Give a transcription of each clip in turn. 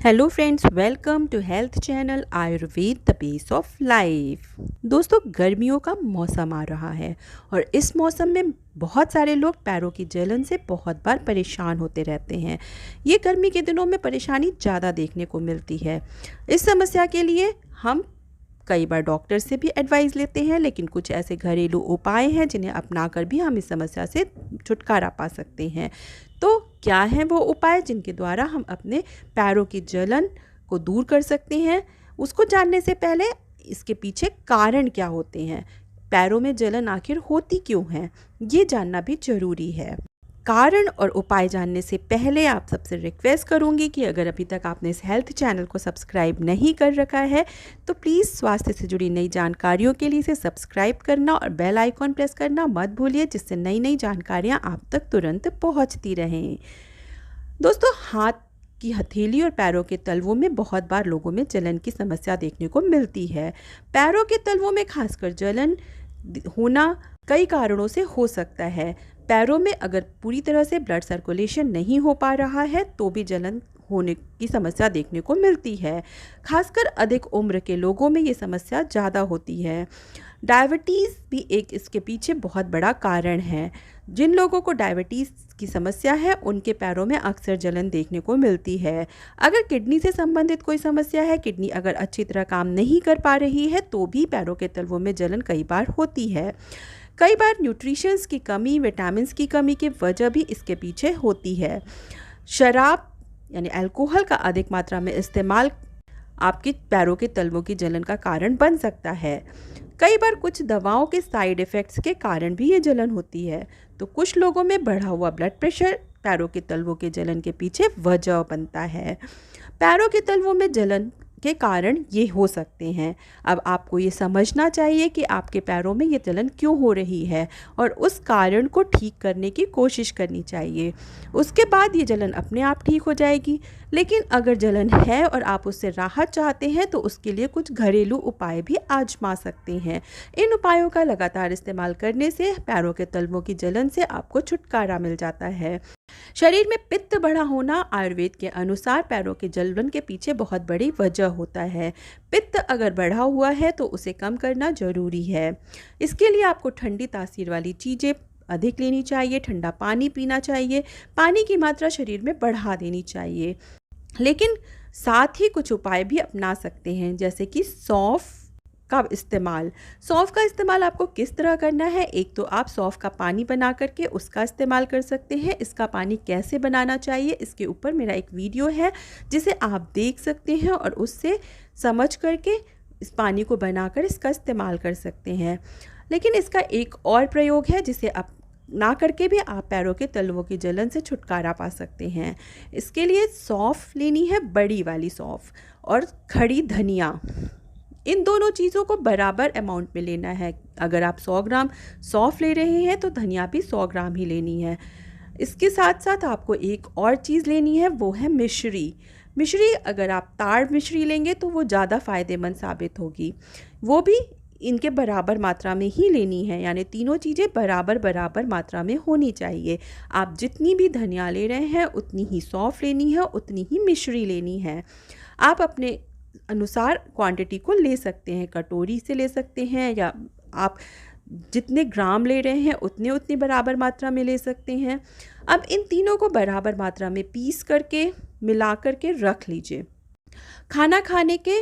Hello friends, welcome to health channel Ayurveda the base of life. दोस्तों, गर्मियों का मौसम आ रहा है और इस मौसम में बहुत सारे लोग पैरों की जलन से बहुत बार परेशान होते रहते हैं। ये गर्मी के दिनों में परेशानी ज़्यादा देखने को मिलती है। इस समस्या के लिए हम कई बार डॉक्टर से भी एडवाइस लेते हैं, लेकिन कुछ ऐसे घरेलू उपाय हैं जिन्हें अपनाकर भी हम इस समस्या से छुटकारा पा सकते हैं। तो क्या हैं वो उपाय जिनके द्वारा हम अपने पैरों की जलन को दूर कर सकते हैं? उसको जानने से पहले इसके पीछे कारण क्या होते हैं, पैरों में जलन आखिर होती क्यों है, ये जानना भी ज़रूरी है। कारण और उपाय जानने से पहले आप सबसे रिक्वेस्ट करूंगी कि अगर अभी तक आपने इस हेल्थ चैनल को सब्सक्राइब नहीं कर रखा है तो प्लीज़ स्वास्थ्य से जुड़ी नई जानकारियों के लिए इसे सब्सक्राइब करना और बेल आइकॉन प्रेस करना मत भूलिए, जिससे नई नई जानकारियां आप तक तुरंत पहुंचती रहें। दोस्तों, हाथ की हथेली और पैरों के तलवों में बहुत बार लोगों में जलन की समस्या देखने को मिलती है। पैरों के तलवों में खासकर जलन होना कई कारणों से हो सकता है। पैरों में अगर पूरी तरह से ब्लड सर्कुलेशन नहीं हो पा रहा है तो भी जलन होने की समस्या देखने को मिलती है। खासकर अधिक उम्र के लोगों में ये समस्या ज़्यादा होती है। डायबिटीज़ भी एक इसके पीछे बहुत बड़ा कारण है। जिन लोगों को डायबिटीज़ की समस्या है उनके पैरों में अक्सर जलन देखने को मिलती है। अगर किडनी से संबंधित कोई समस्या है, किडनी अगर अच्छी तरह काम नहीं कर पा रही है तो भी पैरों के तलवों में जलन कई बार होती है। कई बार न्यूट्रिशंस की कमी, विटामिन्स की कमी की वजह भी इसके पीछे होती है। शराब यानी अल्कोहल का अधिक मात्रा में इस्तेमाल आपके पैरों के तलवों की जलन का कारण बन सकता है। कई बार कुछ दवाओं के साइड इफ़ेक्ट्स के कारण भी ये जलन होती है। तो कुछ लोगों में बढ़ा हुआ ब्लड प्रेशर पैरों के तलवों के जलन के पीछे वजह बनता है। पैरों के तलवों में जलन के कारण ये हो सकते हैं। अब आपको ये समझना चाहिए कि आपके पैरों में ये जलन क्यों हो रही है और उस कारण को ठीक करने की कोशिश करनी चाहिए। उसके बाद ये जलन अपने आप ठीक हो जाएगी। लेकिन अगर जलन है और आप उससे राहत चाहते हैं तो उसके लिए कुछ घरेलू उपाय भी आजमा सकते हैं। इन उपायों का लगातार इस्तेमाल करने से पैरों के तलवों की जलन से आपको छुटकारा मिल जाता है। शरीर में पित्त बढ़ा होना आयुर्वेद के अनुसार पैरों के जलन के पीछे बहुत बड़ी वजह होता है। पित्त अगर बढ़ा हुआ है तो उसे कम करना जरूरी है। इसके लिए आपको ठंडी तासीर वाली चीज़ें अधिक लेनी चाहिए, ठंडा पानी पीना चाहिए, पानी की मात्रा शरीर में बढ़ा देनी चाहिए। लेकिन साथ ही कुछ उपाय भी अपना सकते हैं, जैसे कि सौंफ का इस्तेमाल। सौंफ का इस्तेमाल आपको किस तरह करना है? एक तो आप सौंफ का पानी बना करके उसका इस्तेमाल कर सकते हैं। इसका पानी कैसे बनाना चाहिए, इसके ऊपर मेरा एक वीडियो है जिसे आप देख सकते हैं और उससे समझ करके इस पानी को बनाकर इसका इस्तेमाल कर सकते हैं। लेकिन इसका एक और प्रयोग है जिसे आप ना करके भी आप पैरों के तलवों की जलन से छुटकारा पा सकते हैं। इसके लिए सौंफ लेनी है, बड़ी वाली सौंफ, और खड़ी धनिया। इन दोनों चीज़ों को बराबर अमाउंट में लेना है। अगर आप 100 ग्राम सौंफ ले रहे हैं तो धनिया भी 100 ग्राम ही लेनी है। इसके साथ साथ आपको एक और चीज़ लेनी है, वो है मिश्री। मिश्री अगर आप ताड़ मिश्री लेंगे तो वो ज़्यादा फ़ायदेमंद साबित होगी। वो भी इनके बराबर मात्रा में ही लेनी है, यानी तीनों चीज़ें बराबर बराबर मात्रा में होनी चाहिए। आप जितनी भी धनिया ले रहे हैं उतनी ही सौंफ लेनी है, उतनी ही मिश्री लेनी है। आप अपने अनुसार क्वांटिटी को ले सकते हैं, कटोरी से ले सकते हैं, या आप जितने ग्राम ले रहे हैं उतनी बराबर मात्रा में ले सकते हैं। अब इन तीनों को बराबर मात्रा में पीस करके मिला करके रख लीजिए। खाना खाने के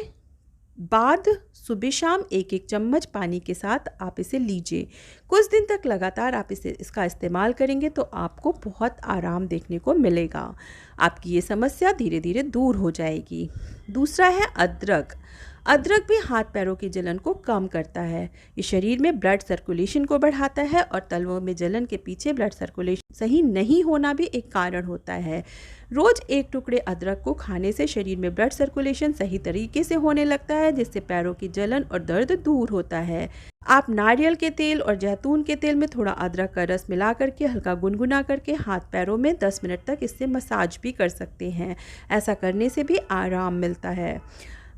बाद सुबह शाम एक एक चम्मच पानी के साथ आप इसे लीजिए। कुछ दिन तक लगातार आप इसका इस्तेमाल करेंगे तो आपको बहुत आराम देखने को मिलेगा। आपकी ये समस्या धीरे धीरे दूर हो जाएगी। दूसरा है अदरक। अदरक भी हाथ पैरों की जलन को कम करता है। ये शरीर में ब्लड सर्कुलेशन को बढ़ाता है और तलवों में जलन के पीछे ब्लड सर्कुलेशन सही नहीं होना भी एक कारण होता है। रोज़ एक टुकड़े अदरक को खाने से शरीर में ब्लड सर्कुलेशन सही तरीके से होने लगता है, जिससे पैरों की जलन और दर्द दूर होता है। आप नारियल के तेल और जैतून के तेल में थोड़ा अदरक का रस मिला करके हल्का गुनगुना करके हाथ पैरों में 10 मिनट तक इससे मसाज भी कर सकते हैं। ऐसा करने से भी आराम मिलता है।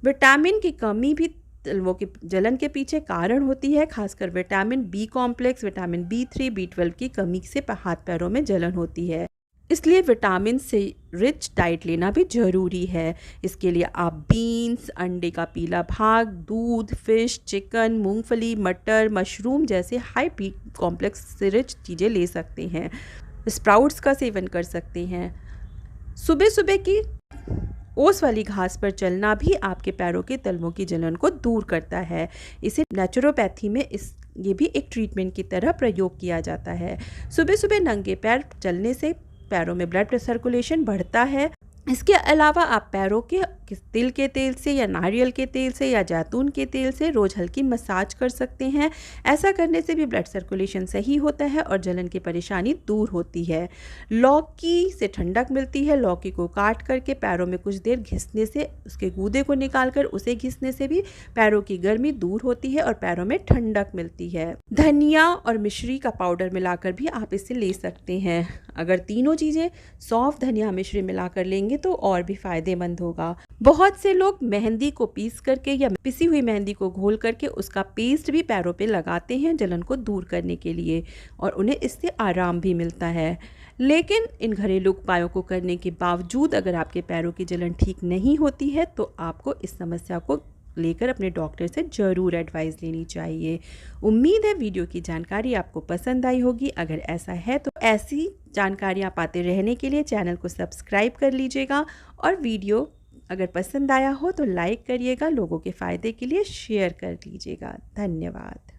विटामिन की कमी भी तलवों की जलन के पीछे कारण होती है। खासकर vitamin B complex, vitamin B3, B12 की कमी से हाथ पैरों में जलन होती है। इसलिए विटामिन से रिच डाइट लेना भी ज़रूरी है। इसके लिए आप बीन्स, अंडे का पीला भाग, दूध, फिश, चिकन, मूंगफली, मटर, मशरूम जैसे हाई बी कॉम्प्लेक्स से रिच चीज़ें ले सकते हैं। स्प्राउट्स का सेवन कर सकते हैं। सुबह सुबह की ओस वाली घास पर चलना भी आपके पैरों के तलवों की जलन को दूर करता है। इसे नेचुरोपैथी में ये भी एक ट्रीटमेंट की तरह प्रयोग किया जाता है। सुबह सुबह नंगे पैर चलने से पैरों में ब्लड सर्कुलेशन बढ़ता है। इसके अलावा आप पैरों के तिल के तेल से या नारियल के तेल से या जैतून के तेल से रोज़ हल्की मसाज कर सकते हैं। ऐसा करने से भी ब्लड सर्कुलेशन सही होता है और जलन की परेशानी दूर होती है। लौकी से ठंडक मिलती है। लौकी को काट करके पैरों में कुछ देर घिसने से, उसके गूदे को निकाल कर उसे घिसने से भी पैरों की गर्मी दूर होती है और पैरों में ठंडक मिलती है। धनिया और मिश्री का पाउडर मिलाकर भी आप इसे ले सकते हैं। अगर तीनों चीज़ें सौंफ, धनिया, मिश्री मिलाकर लेंगे तो और भी फ़ायदेमंद होगा। बहुत से लोग मेहंदी को पीस करके या पिसी हुई मेहंदी को घोल करके उसका पेस्ट भी पैरों पे लगाते हैं जलन को दूर करने के लिए, और उन्हें इससे आराम भी मिलता है। लेकिन इन घरेलू उपायों को करने के बावजूद अगर आपके पैरों की जलन ठीक नहीं होती है तो आपको इस समस्या को लेकर अपने डॉक्टर से ज़रूर एडवाइस लेनी चाहिए। उम्मीद है वीडियो की जानकारी आपको पसंद आई होगी। अगर ऐसा है तो ऐसी जानकारियाँ पाते रहने के लिए चैनल को सब्सक्राइब कर लीजिएगा, और वीडियो अगर पसंद आया हो तो लाइक करिएगा, लोगों के फ़ायदे के लिए शेयर कर लीजिएगा। धन्यवाद।